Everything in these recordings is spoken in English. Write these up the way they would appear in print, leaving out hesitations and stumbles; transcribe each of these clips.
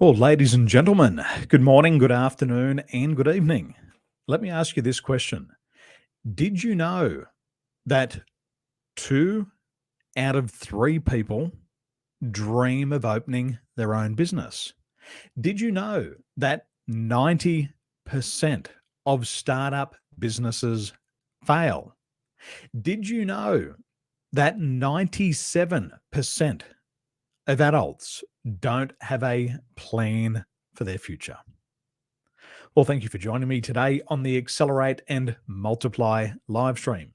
Well, ladies and gentlemen, good morning, good afternoon, and good evening. Let me ask you this question. Did you know that 2 out of 3 people dream of opening their own business? Did you know that 90% of startup businesses fail? Did you know that 97% of adults don't have a plan for their future? Well, thank you for joining me today on the Accelerate and Multiply live stream.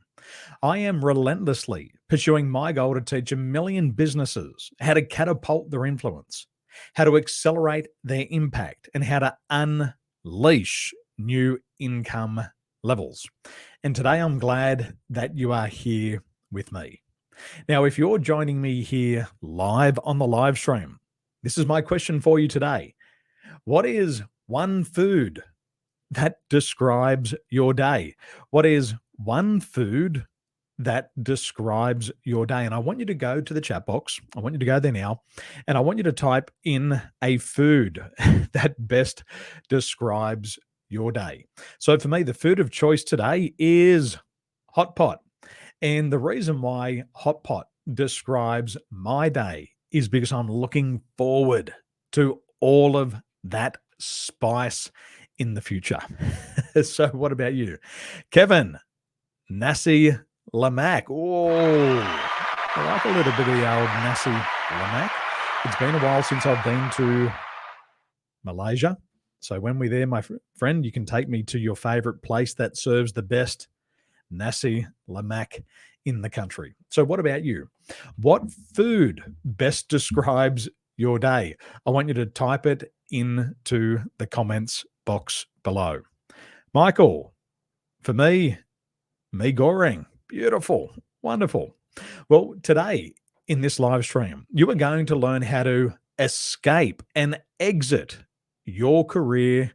I am relentlessly pursuing my goal to teach 1 million businesses how to catapult their influence, how to accelerate their impact, and how to unleash new income levels. And today I'm glad that you are here with me. Now, if you're joining me here live on the live stream, this is my question for you today. What is one food that describes your day? What is one food that describes your day? And I want you to go to the chat box. I want you to go there now, and I want you to type in a food that best describes your day. So for me, the food of choice today is hot pot. And the reason why hot pot describes my day is because I'm looking forward to all of that spice in the future. So what about you? Kevin, nasi lemak. Oh, I like a little bit of the old nasi lemak. It's been a while since I've been to Malaysia. So when we're there, my friend, you can take me to your favorite place that serves the best nasi lemak in the country. So what about you? What food best describes your day? I want you to type it into the comments box below. Michael, for me goreng. Beautiful. Wonderful. Well, today in this live stream, you are going to learn how to escape and exit your career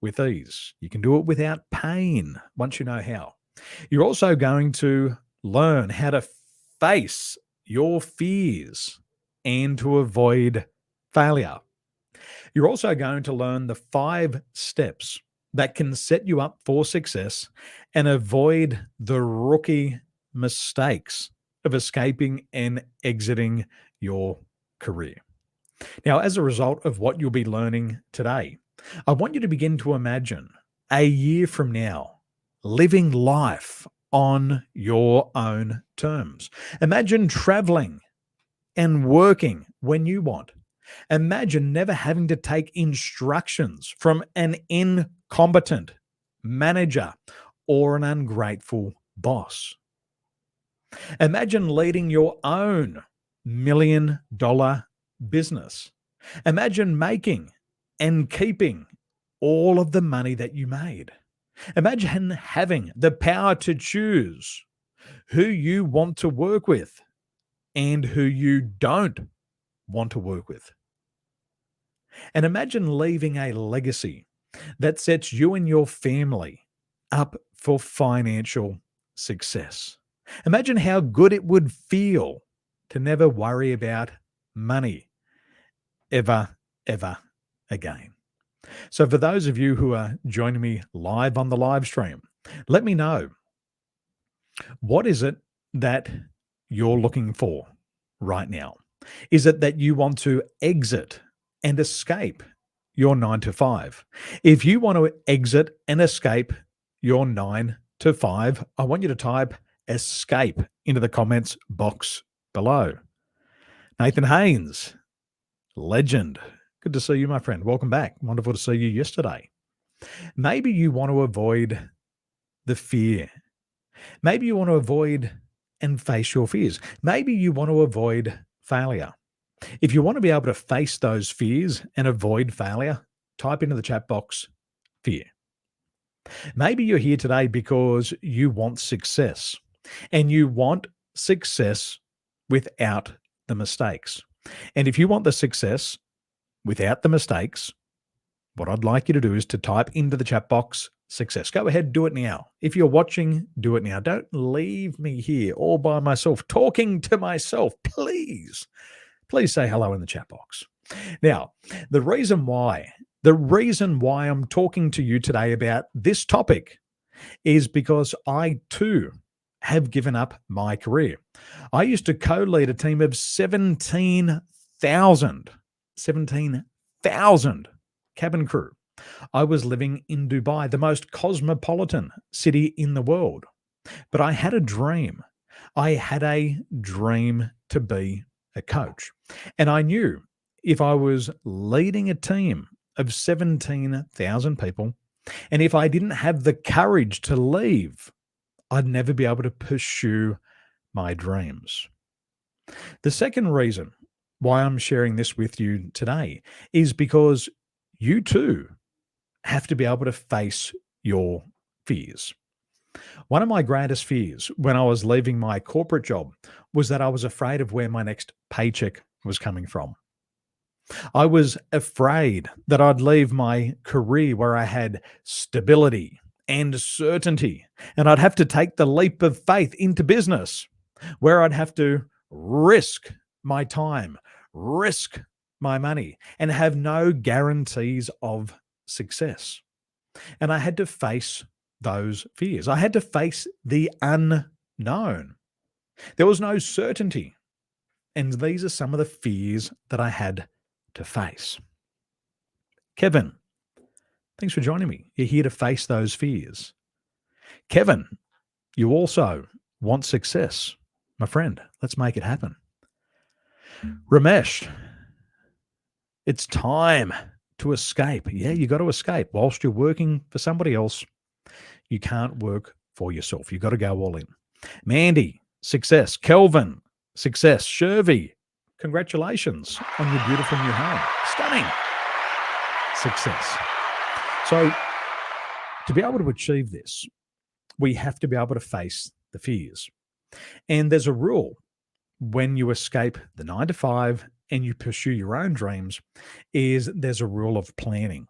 with ease. You can do it without pain once you know how. You're also going to learn how to face your fears and to avoid failure. You're also going to learn the 5 steps that can set you up for success and avoid the rookie mistakes of escaping and exiting your career. Now, as a result of what you'll be learning today, I want you to begin to imagine a year from now living life on your own terms. Imagine traveling and working when you want. Imagine never having to take instructions from an incompetent manager or an ungrateful boss. Imagine leading your own $1 million business. Imagine making and keeping all of the money that you made. Imagine having the power to choose who you want to work with and who you don't want to work with. And imagine leaving a legacy that sets you and your family up for financial success. Imagine how good it would feel to never worry about money ever again. So for those of you who are joining me live on the live stream, let me know, what is it that you're looking for right now? Is it that you want to exit and escape your 9 to 5? If you want to exit and escape your 9 to 5, I want you to type escape into the comments box below. Nathan Haynes, legend. Good to see you, my friend. Welcome back. Wonderful to see you yesterday. Maybe you want to avoid the fear. Maybe you want to avoid and face your fears. Maybe you want to avoid failure. If you want to be able to face those fears and avoid failure, type into the chat box fear. Maybe you're here today because you want success, and you want success without the mistakes. And if you want the success without the mistakes, what I'd like you to do is to type into the chat box success. Go ahead, do it now. If you're watching, do it now. Don't leave me here all by myself, talking to myself. Please say hello in the chat box. Now, the reason why I'm talking to you today about this topic is because I too have given up my career. I used to co-lead a team of 17,000 cabin crew. I was living in Dubai, the most cosmopolitan city in the world. But I had a dream. I had a dream to be a coach. And I knew if I was leading a team of 17,000 people, and if I didn't have the courage to leave, I'd never be able to pursue my dreams. The second reason why I'm sharing this with you today is because you too have to be able to face your fears. One of my greatest fears when I was leaving my corporate job was that I was afraid of where my next paycheck was coming from. I was afraid that I'd leave my career where I had stability and certainty, and I'd have to take the leap of faith into business where I'd have to risk my time, risk my money, and have no guarantees of success. And I had to face those fears. I had to face the unknown. There was no certainty. And these are some of the fears that I had to face. Kevin, thanks for joining me. You're here to face those fears. Kevin, you also want success. My friend, let's make it happen. Ramesh, it's time to escape. Yeah, you got to escape. Whilst you're working for somebody else, you can't work for yourself. You've got to go all in. Mandy, success. Kelvin, success. Shervy, congratulations on your beautiful new home. Stunning. Success. So to be able to achieve this, we have to be able to face the fears. And there's a rule when you escape the 9 to 5 and you pursue your own dreams is there's a rule of planning.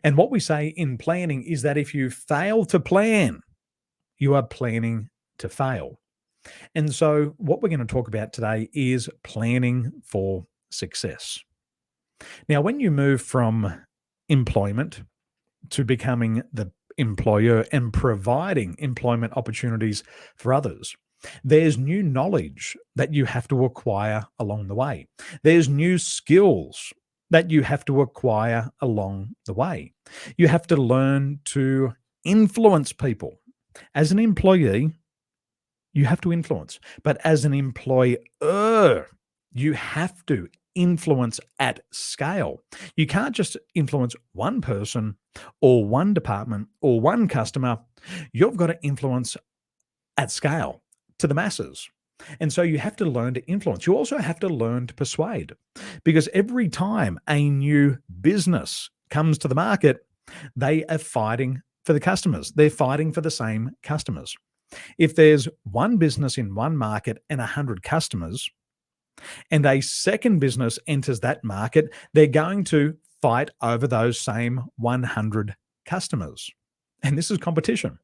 And what we say in planning is that if you fail to plan, you are planning to fail. And so what we're going to talk about today is planning for success. Now, when you move from employment to becoming the employer and providing employment opportunities for others, there's new knowledge that you have to acquire along the way. There's new skills that you have to acquire along the way. You have to learn to influence people. As an employee, you have to influence, but as an employer, you have to influence at scale. You can't just influence one person or one department or one customer. You've got to influence at scale to the masses. And so you have to learn to influence. You also have to learn to persuade, because every time a new business comes to the market, they are fighting for the customers. They're fighting for the same customers. If there's one business in one market and 100 customers, and a second business enters that market, they're going to fight over those same 100 customers. And this is competition.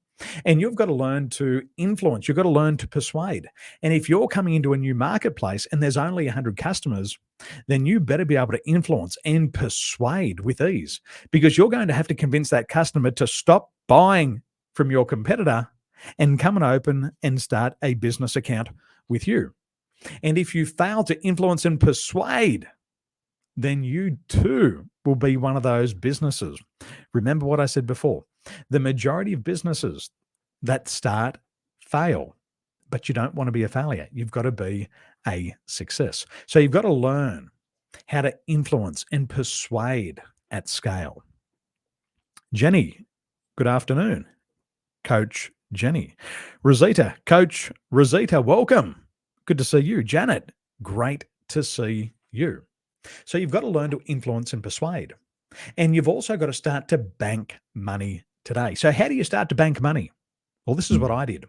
And you've got to learn to influence. You've got to learn to persuade. And if you're coming into a new marketplace and there's only 100 customers, then you better be able to influence and persuade with ease, because you're going to have to convince that customer to stop buying from your competitor and come and open and start a business account with you. And if you fail to influence and persuade, then you too will be one of those businesses. Remember what I said before. The majority of businesses that start fail, but you don't want to be a failure. You've got to be a success. So you've got to learn how to influence and persuade at scale. Jenny, good afternoon. Coach Jenny. Rosita, Coach Rosita, welcome. Good to see you. Janet, great to see you. So you've got to learn to influence and persuade. And you've also got to start to bank money today. So how do you start to bank money? Well, this is what I did.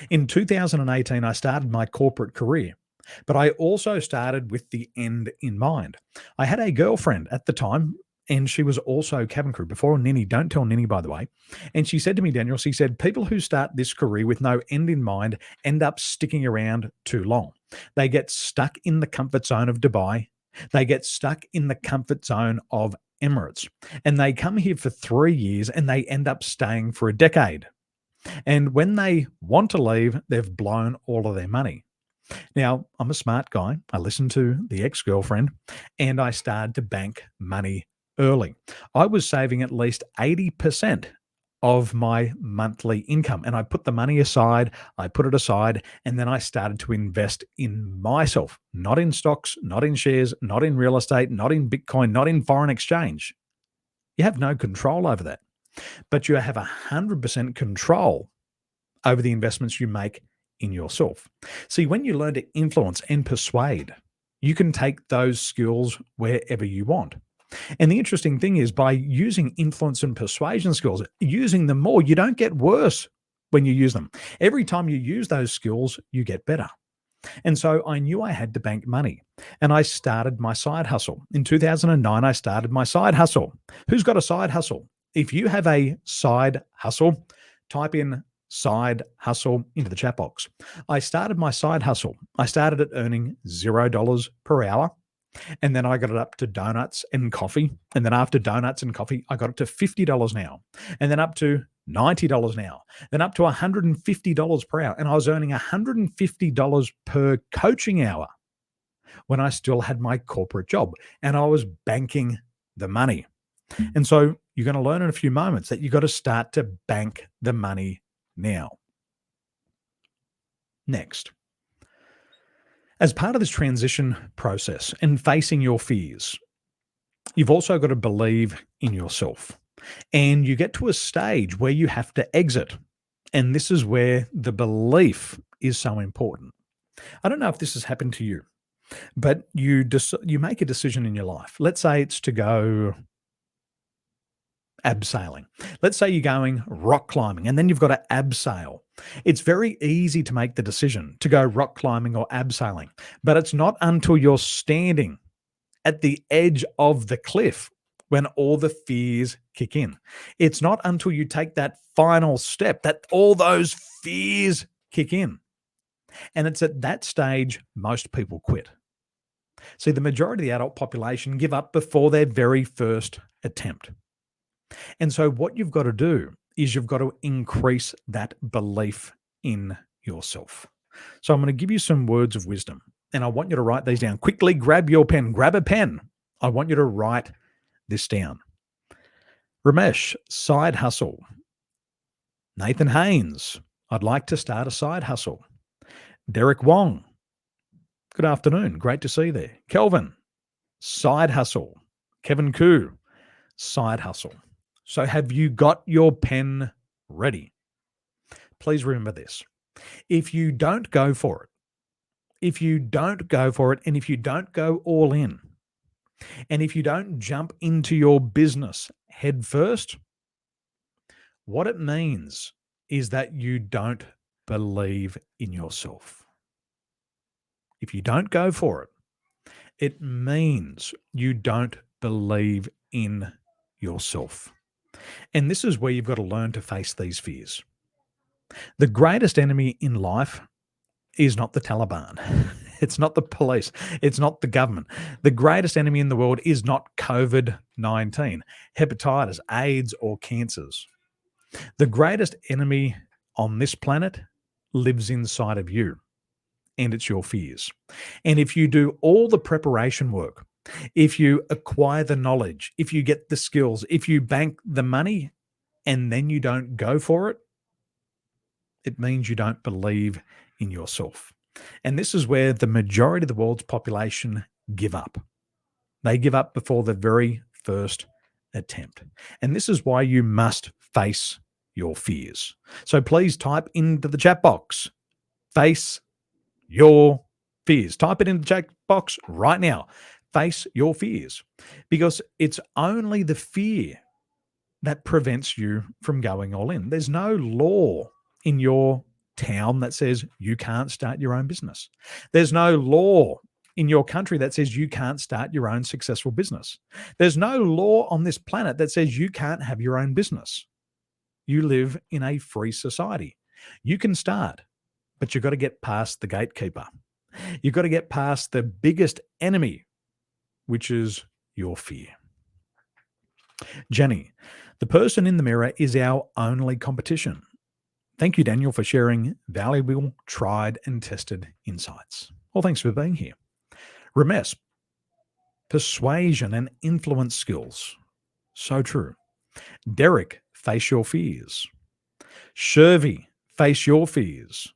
In 2018, I started my corporate career, but I also started with the end in mind. I had a girlfriend at the time, and she was also cabin crew before Ninny. Don't tell Ninny, by the way. And she said to me, Daniel, she said, people who start this career with no end in mind end up sticking around too long. They get stuck in the comfort zone of Dubai They get stuck in the comfort zone of Emirates, and they come here for 3 years and they end up staying for a decade. And when they want to leave, they've blown all of their money. Now, I'm a smart guy. I listened to the ex girlfriend and I started to bank money early. I was saving at least 80% of my monthly income, and I put the money aside, I put it aside, and then I started to invest in myself, not in stocks, not in shares, not in real estate, not in Bitcoin, not in foreign exchange. You have no control over that, but you have 100% control over the investments you make in yourself. See, when you learn to influence and persuade, you can take those skills wherever you want. And the interesting thing is, by using influence and persuasion skills, using them more, you don't get worse when you use them. Every time you use those skills, you get better. And so I knew I had to bank money, and I started my side hustle. In 2009, I started my side hustle. Who's got a side hustle? If you have a side hustle, type in side hustle into the chat box. I started my side hustle. I started at earning $0 per hour. And then I got it up to donuts and coffee. And then after donuts and coffee, I got it to $50 an hour. And then up to $90 an hour. Then up to $150 per hour. And I was earning $150 per coaching hour when I still had my corporate job. And I was banking the money. And so you're going to learn in a few moments that you got to start to bank the money now. Next. As part of this transition process and facing your fears, you've also got to believe in yourself. And you get to a stage where you have to exit. And this is where the belief is so important. I don't know if this has happened to you, but you make a decision in your life. Let's say it's to go abseiling. Let's say you're going rock climbing and then you've got to abseil. It's very easy to make the decision to go rock climbing or abseiling, but it's not until you're standing at the edge of the cliff when all the fears kick in. It's not until you take that final step that all those fears kick in. And it's at that stage most people quit. See, the majority of the adult population give up before their very first attempt. And so what you've got to do is you've got to increase that belief in yourself. So I'm going to give you some words of wisdom, and I want you to write these down. Quickly grab your pen, grab a pen. I want you to write this down. Ramesh, side hustle. Nathan Haynes, I'd like to start a side hustle. Derek Wong, good afternoon. Great to see you there. Kelvin, side hustle. Kevin Koo, side hustle. So have you got your pen ready? Please remember this. If you don't go for it, and if you don't go all in, and if you don't jump into your business head first, what it means is that you don't believe in yourself. If you don't go for it, it means you don't believe in yourself. And this is where you've got to learn to face these fears. The greatest enemy in life is not the Taliban. It's not the police. It's not the government. The greatest enemy in the world is not COVID-19, hepatitis, AIDS, or cancers. The greatest enemy on this planet lives inside of you, and it's your fears. And if you do all the preparation work, if you acquire the knowledge, if you get the skills, if you bank the money, and then you don't go for it, it means you don't believe in yourself. And this is where the majority of the world's population give up. They give up before the very first attempt. And this is why you must face your fears. So please type into the chat box, face your fears. Type it in the chat box right now. Face your fears. Because it's only the fear that prevents you from going all in. There's no law in your town that says you can't start your own business. There's no law in your country that says you can't start your own successful business. There's no law on this planet that says you can't have your own business. You live in a free society. You can start, but you've got to get past the gatekeeper. You've got to get past the biggest enemy which is your fear. Jenny, the person in the mirror is our only competition. Thank you, Daniel, for sharing valuable, tried and tested insights. Well, thanks for being here. Ramesh, persuasion and influence skills. So true. Derek, face your fears. Shervy, face your fears.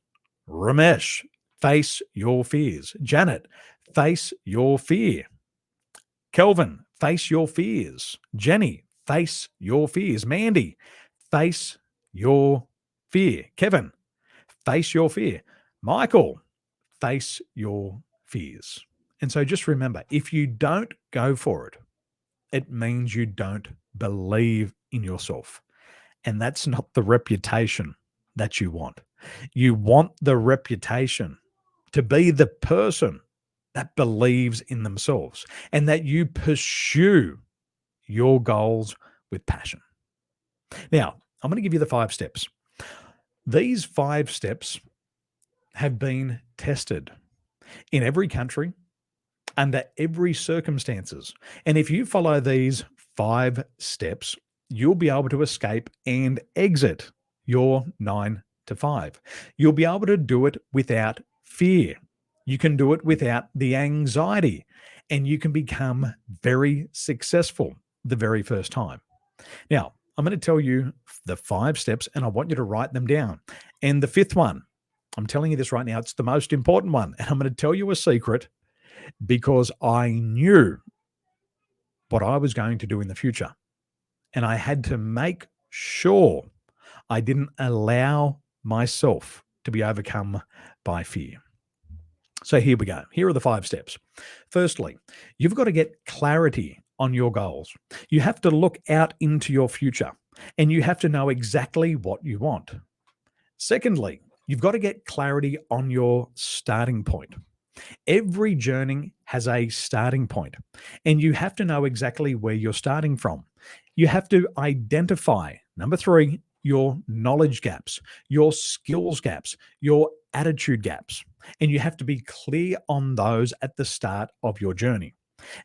Ramesh, face your fears. Janet, face your fear. Kelvin, face your fears. Jenny, face your fears. Mandy, face your fear. Kevin, face your fear. Michael, face your fears. And so just remember, if you don't go for it, it means you don't believe in yourself. And that's not the reputation that you want. You want the reputation to be the person that believes in themselves and that you pursue your goals with passion. Now, I'm going to give you the 5 steps. These 5 steps have been tested in every country, under every circumstances. And if you follow these 5 steps, you'll be able to escape and exit your 9 to 5. You'll be able to do it without fear. You can do it without the anxiety, and you can become very successful the very first time. Now, I'm going to tell you the 5 steps, and I want you to write them down. And the 5th one, I'm telling you this right now, it's the most important one. And I'm going to tell you a secret because I knew what I was going to do in the future. And I had to make sure I didn't allow myself to be overcome by fear. So here we go. Here are the 5 steps. Firstly, you've got to get clarity on your goals. You have to look out into your future and you have to know exactly what you want. Secondly, you've got to get clarity on your starting point. Every journey has a starting point, and you have to know exactly where you're starting from. You have to identify, number 3, your knowledge gaps, your skills gaps, your attitude gaps, and you have to be clear on those at the start of your journey.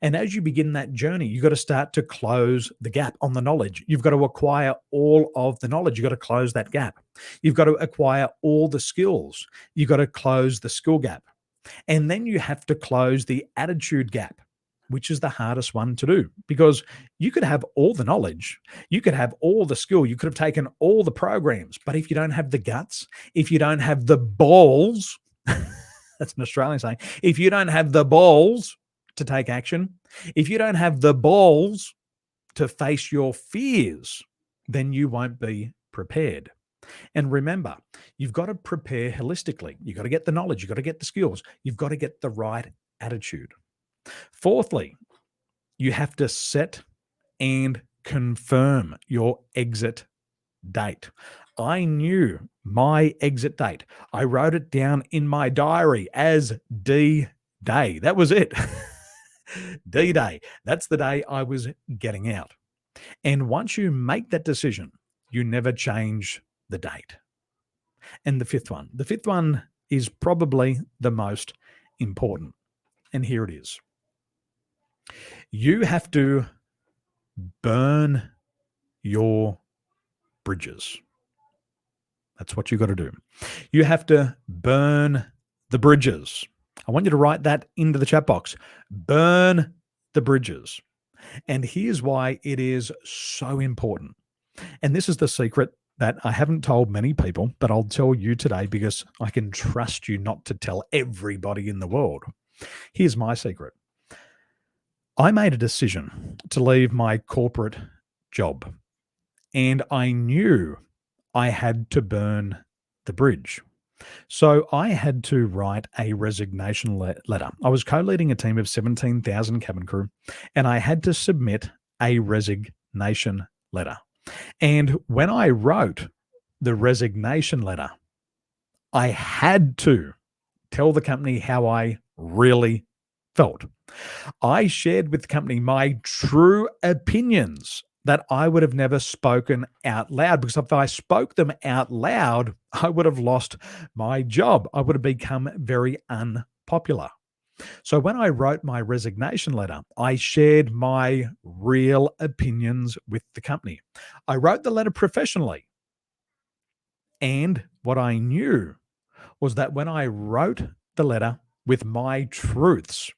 And as you begin that journey, you've got to start to close the gap on the knowledge. You've got to acquire all of the knowledge. You've got to close that gap. You've got to acquire all the skills. You've got to close the skill gap. And then you have to close the attitude gap, which is the hardest one to do, because you could have all the knowledge, you could have all the skill, you could have taken all the programs, but if you don't have the guts, if you don't have the balls, that's an Australian saying, if you don't have the balls to take action, if you don't have the balls to face your fears, then you won't be prepared. And remember, you've got to prepare holistically. You've got to get the knowledge. You've got to get the skills. You've got to get the right attitude. Fourthly, you have to set and confirm your exit date. I knew my exit date. I wrote it down in my diary as D-Day. That was it. D-Day. That's the day I was getting out. And once you make that decision, you never change the date. And the fifth one is probably the most important. And here it is. You have to burn your bridges. That's what you got to do. You have to burn the bridges. I want you to write that into the chat box. Burn the bridges. And here's why it is so important. And this is the secret that I haven't told many people, but I'll tell you today because I can trust you not to tell everybody in the world. Here's my secret. I made a decision to leave my corporate job, and I knew I had to burn the bridge. So I had to write a resignation letter. I was co-leading a team of 17,000 cabin crew, and I had to submit a resignation letter. And when I wrote the resignation letter, I had to tell the company how I really felt. I shared with the company my true opinions that I would have never spoken out loud, because if I spoke them out loud, I would have lost my job. I would have become very unpopular. So when I wrote my resignation letter, I shared my real opinions with the company. I wrote the letter professionally. And what I knew was that when I wrote the letter with my truths,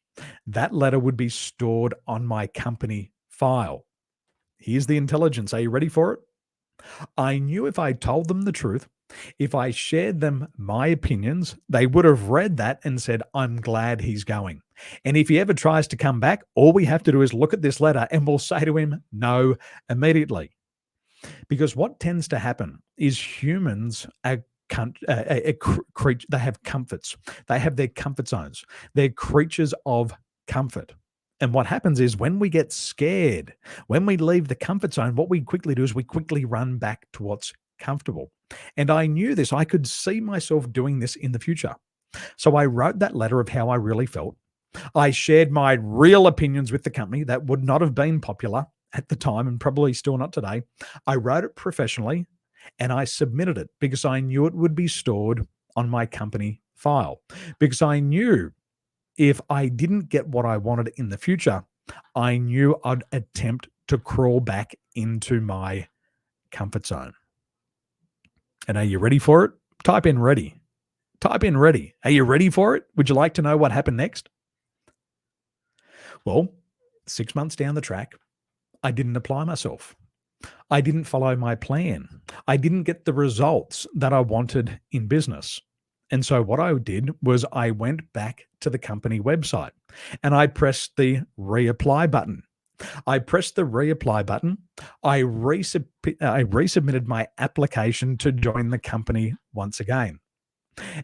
that letter would be stored on my company file. Here's the intelligence. Are you ready for it? I knew if I told them the truth, if I shared them my opinions, they would have read that and said, I'm glad he's going. And if he ever tries to come back, all we have to do is look at this letter and we'll say to him, no, immediately. Because what tends to happen is humans are they have comforts. They have their comfort zones. They're creatures of comfort. And what happens is when we get scared, when we leave the comfort zone, what we quickly do is we quickly run back to what's comfortable. And I knew this. I could see myself doing this in the future. So I wrote that letter of how I really felt. I shared my real opinions with the company that would not have been popular at the time and probably still not today. I wrote it professionally and I submitted it because I knew it would be stored on my company file. Because I knew if I didn't get what I wanted in the future, I knew I'd attempt to crawl back into my comfort zone. And are you ready for it? Type in ready. Type in ready. Are you ready for it? Would you like to know what happened next? Well, 6 months down the track, I didn't apply myself. I didn't follow my plan. I didn't get the results that I wanted in business. And so what I did was I went back to the company website and I pressed the reapply button. I pressed the reapply button. I resubmitted my application to join the company once again.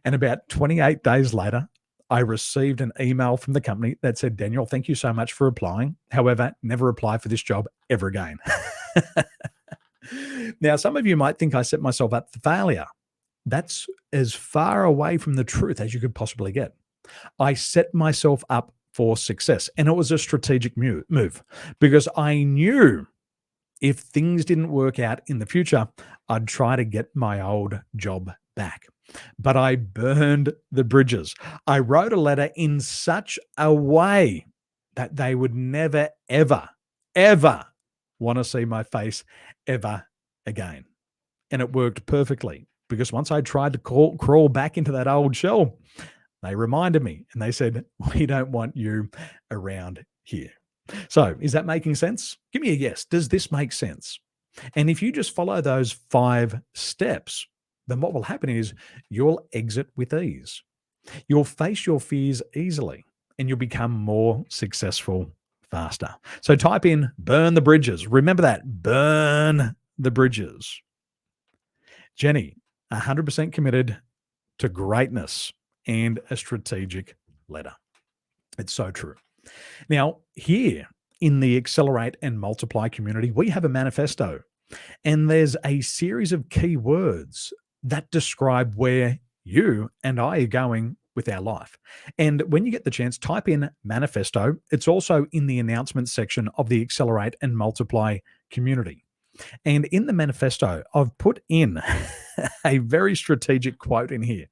And about 28 days later, I received an email from the company that said, Daniel, thank you so much for applying. However, never apply for this job ever again. Now, some of you might think I set myself up for failure. That's as far away from the truth as you could possibly get. I set myself up for success, and it was a strategic move because I knew if things didn't work out in the future, I'd try to get my old job back. But I burned the bridges. I wrote a letter in such a way that they would never, ever, ever want to see my face ever again. And it worked perfectly because once I tried to crawl back into that old shell, they reminded me and they said, we don't want you around here. So is that making sense? Give me a yes. Does this make sense? And if you just follow those 5 steps, then what will happen is you'll exit with ease. You'll face your fears easily and you'll become more successful faster. So type in burn the bridges. Remember that, burn the bridges. Jenny, 100% committed to greatness and a strategic letter. It's so true. Now, here in the Accelerate and Multiply community, we have a manifesto, and there's a series of key words that describe where you and I are going with our life. And when you get the chance, type in manifesto. It's also in the announcement section of the Accelerate and Multiply community. And in the manifesto, I've put in a very strategic quote in here.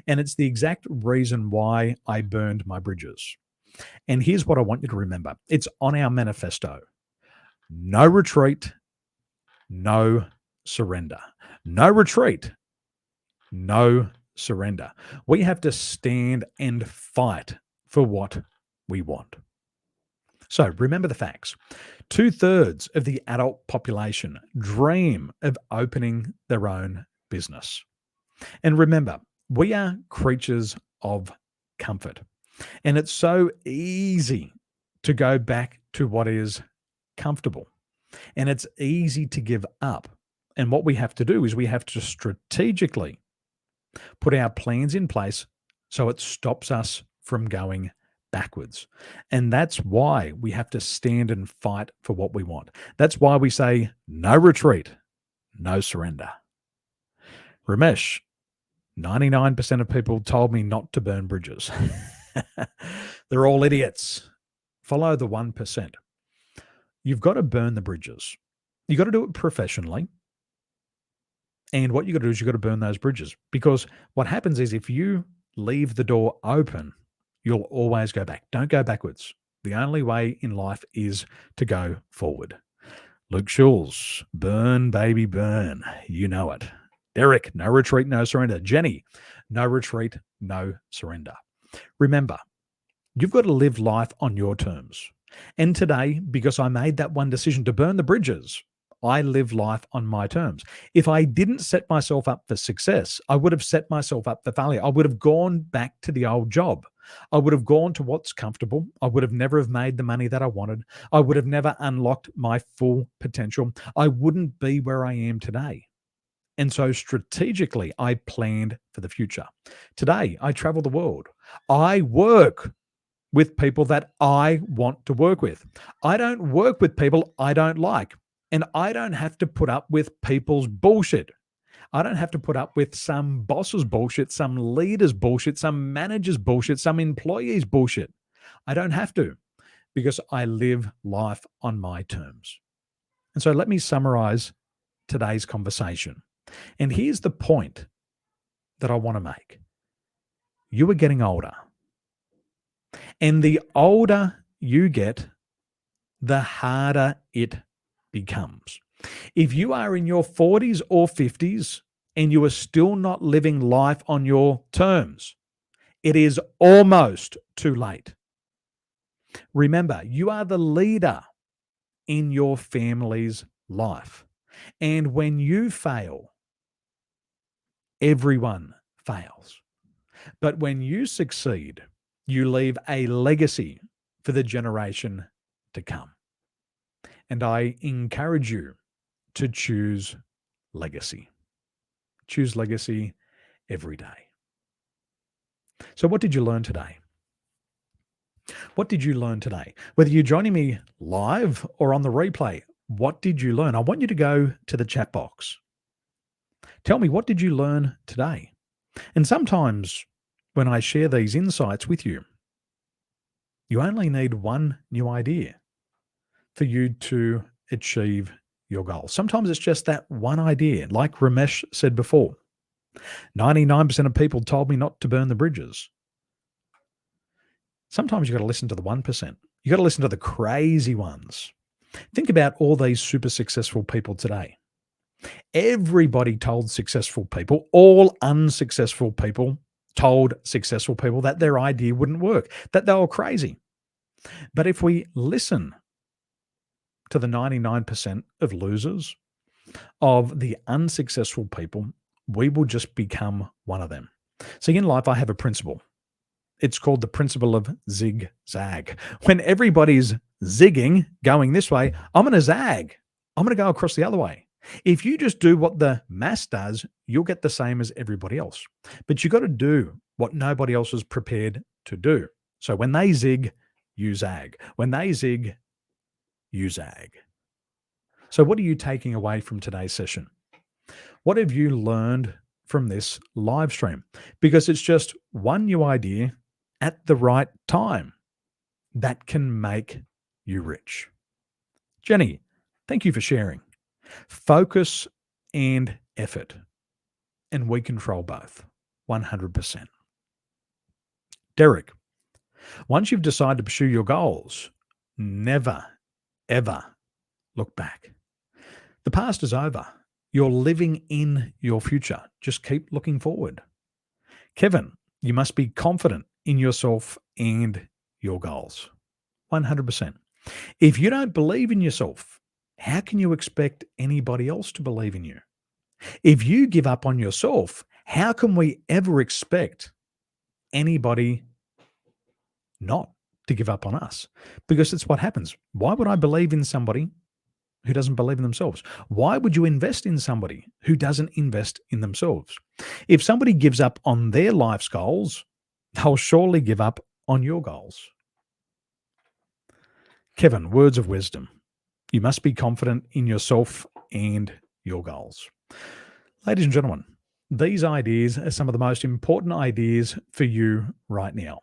And it's the exact reason why I burned my bridges. And here's what I want you to remember. It's on our manifesto. No retreat, no surrender. No retreat, no surrender. We have to stand and fight for what we want. So remember the facts. 2/3 of the adult population dream of opening their own business. And remember, we are creatures of comfort. And it's so easy to go back to what is comfortable. And it's easy to give up. And what we have to do is we have to strategically put our plans in place so it stops us from going backwards. And that's why we have to stand and fight for what we want. That's why we say no retreat, no surrender. Ramesh, 99% of people told me not to burn bridges. They're all idiots. Follow the 1%. You've got to burn the bridges. You got to do it professionally. And what you got to do is you got to burn those bridges, because what happens is if you leave the door open you'll always go back. Don't go backwards. The only way in life is to go forward. Luke Schulz, burn, baby, burn. You know it. Derek, no retreat, no surrender. Jenny, no retreat, no surrender. Remember, you've got to live life on your terms. And today, because I made that one decision to burn the bridges, I live life on my terms. If I didn't set myself up for success, I would have set myself up for failure. I would have gone back to the old job. I would have gone to what's comfortable. I would have never have made the money that I wanted. I would have never unlocked my full potential. I wouldn't be where I am today. And so strategically, I planned for the future. Today, I travel the world. I work with people that I want to work with. I don't work with people I don't like. And I don't have to put up with people's bullshit. I don't have to put up with some boss's bullshit, some leader's bullshit, some manager's bullshit, some employee's bullshit. I don't have to because I live life on my terms. And so let me summarize today's conversation. And here's the point that I want to make. You are getting older. And the older you get, the harder it becomes. If you are in your 40s or 50s and you are still not living life on your terms, it is almost too late. Remember, you are the leader in your family's life. And when you fail, everyone fails. But when you succeed, you leave a legacy for the generation to come. And I encourage you to choose legacy. Choose legacy every day. So what did you learn today? What did you learn today? Whether you're joining me live or on the replay, what did you learn? I want you to go to the chat box. Tell me, what did you learn today? And sometimes when I share these insights with you, you only need one new idea for you to achieve your goal. Sometimes it's just that one idea. Like Ramesh said before, 99% of people told me not to burn the bridges. Sometimes you've got to listen to the 1%. You've got to listen to the crazy ones. Think about all these super successful people today. Everybody told successful people, all unsuccessful people told successful people that their idea wouldn't work, that they were crazy. But if we listen to the 99% of losers, of the unsuccessful people, we will just become one of them. See, in life, I have a principle. It's called the principle of Zig Zag. When everybody's zigging, going this way, I'm going to zag. I'm going to go across the other way. If you just do what the mass does, you'll get the same as everybody else. But you've got to do what nobody else is prepared to do. So when they zig, you zag. When they zig, you zag. So what are you taking away from today's session? What have you learned from this live stream? Because it's just one new idea at the right time that can make you rich. Jenny, thank you for sharing. Focus and effort. And we control both 100%. Derek, once you've decided to pursue your goals, never, ever look back. The past is over. You're living in your future. Just keep looking forward. Kevin, you must be confident in yourself and your goals. 100%. If you don't believe in yourself, how can you expect anybody else to believe in you? If you give up on yourself, how can we ever expect anybody not to give up on us? Because it's what happens. Why would I believe in somebody who doesn't believe in themselves? Why would you invest in somebody who doesn't invest in themselves? If somebody gives up on their life's goals, they'll surely give up on your goals. Kevin, words of wisdom. You must be confident in yourself and your goals. Ladies and gentlemen, these ideas are some of the most important ideas for you right now.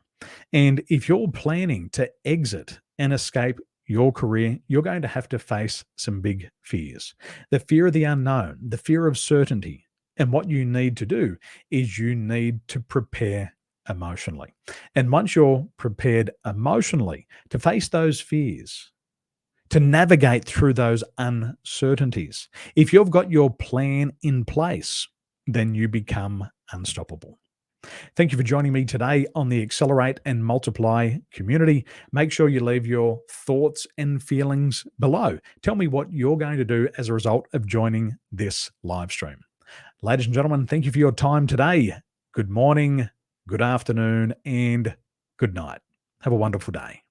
And if you're planning to exit and escape your career, you're going to have to face some big fears. The fear of the unknown, the fear of certainty. And what you need to do is you need to prepare emotionally. And once you're prepared emotionally to face those fears, to navigate through those uncertainties, if you've got your plan in place, then you become unstoppable. Thank you for joining me today on the Accelerate and Multiply community. Make sure you leave your thoughts and feelings below. Tell me what you're going to do as a result of joining this live stream. Ladies and gentlemen, thank you for your time today. Good morning, good afternoon, and good night. Have a wonderful day.